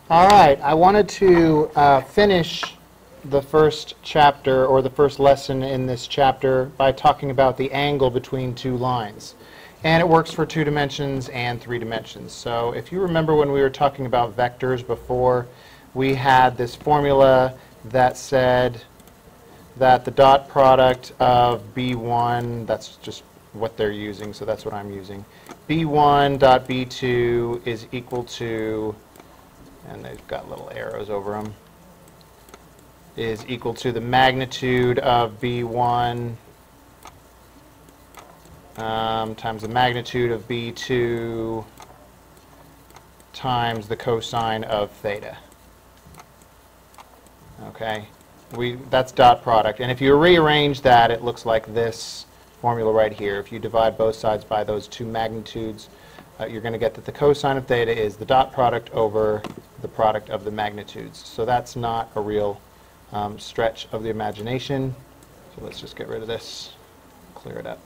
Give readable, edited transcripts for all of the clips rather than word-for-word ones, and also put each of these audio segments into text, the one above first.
All right, I wanted to finish the first chapter, or the first lesson in this chapter, by talking about the angle between two lines. And it works for 2 dimensions and 3 dimensions. So if you remember when we were talking about vectors before, we had this formula that said that the dot product of B1, that's just what they're using, so that's what I'm using, B1 dot B2 is equal to, and they've got little arrows over them, is equal to the magnitude of B1 times the magnitude of B2 times the cosine of theta. Okay, that's dot product. And if you rearrange that, it looks like this formula right here. If you divide both sides by those two magnitudes, you're going to get that the cosine of theta is the dot product over the product of the magnitudes. So that's not a real stretch of the imagination. So let's just get rid of this, clear it up.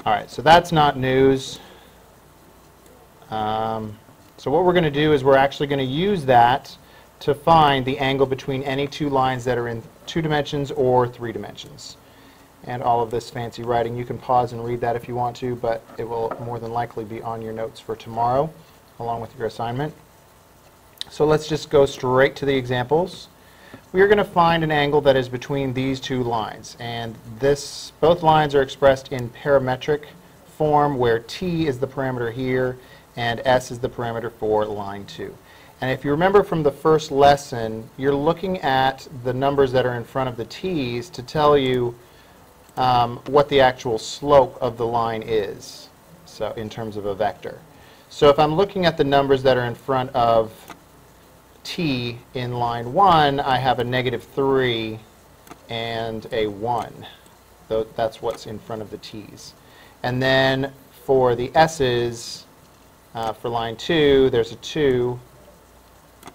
All right, so that's not news. So what we're going to do is we're actually going to use that to find the angle between any two lines that are in 2 dimensions or 3 dimensions. And all of this fancy writing, you can pause and read that if you want to, but it will more than likely be on your notes for tomorrow, along with your assignment. So let's just go straight to the examples. We are going to find an angle that is between these two lines, and both lines are expressed in parametric form, where t is the parameter here and s is the parameter for line 2. And if you remember from the first lesson, you're looking at the numbers that are in front of the t's to tell you what the actual slope of the line is, so in terms of a vector. So if I'm looking at the numbers that are in front of t in line 1, I have a -3 and a 1. That's what's in front of the t's. And then for the s's, for line 2, there's a 2,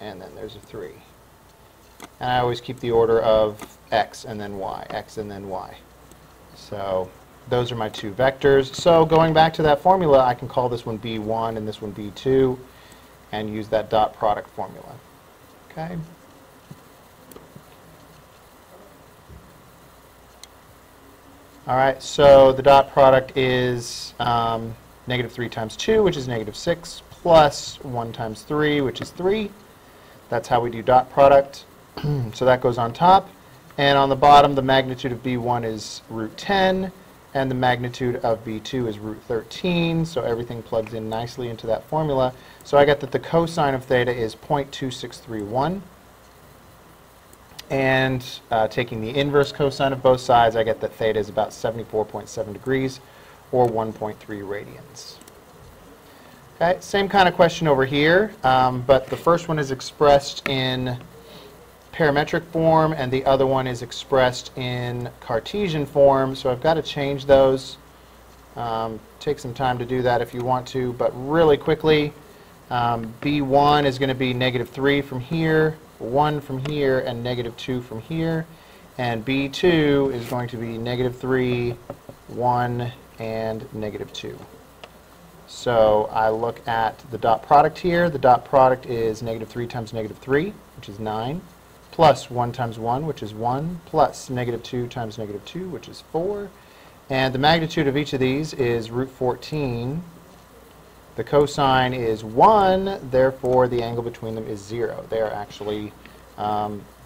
and then there's a 3. And I always keep the order of x and then y, x and then y. So those are my 2 vectors. So going back to that formula, I can call this one B1 and this one B2 and use that dot product formula. Okay. All right, so the dot product is -3 times 2, which is -6, plus 1 times 3, which is 3. That's how we do dot product. So that goes on top. And on the bottom, the magnitude of B1 is √10, and the magnitude of B2 is √13. So everything plugs in nicely into that formula. So I get that the cosine of theta is 0.2631. And taking the inverse cosine of both sides, I get that theta is about 74.7 degrees, or 1.3 radians. Okay, same kind of question over here, but the first one is expressed in parametric form, and the other one is expressed in Cartesian form, so I've got to change those. Take some time to do that if you want to, but really quickly, B1 is going to be -3 from here, 1 from here, and -2 from here, and B2 is going to be -3, 1, and -2. So I look at the dot product here. The dot product is -3 times -3, which is 9, plus 1 times 1, which is 1, plus -2 times -2, which is 4. And the magnitude of each of these is √14. The cosine is 1, therefore the angle between them is 0. They are actually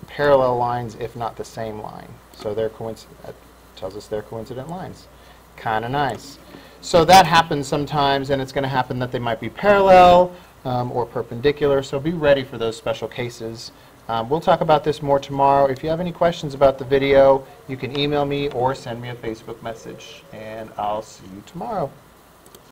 parallel lines, if not the same line. So that tells us they're coincident lines. Kind of nice. So that happens sometimes, and it's going to happen that they might be parallel or perpendicular, so be ready for those special cases. We'll talk about this more tomorrow. If you have any questions about the video, you can email me or send me a Facebook message, and I'll see you tomorrow.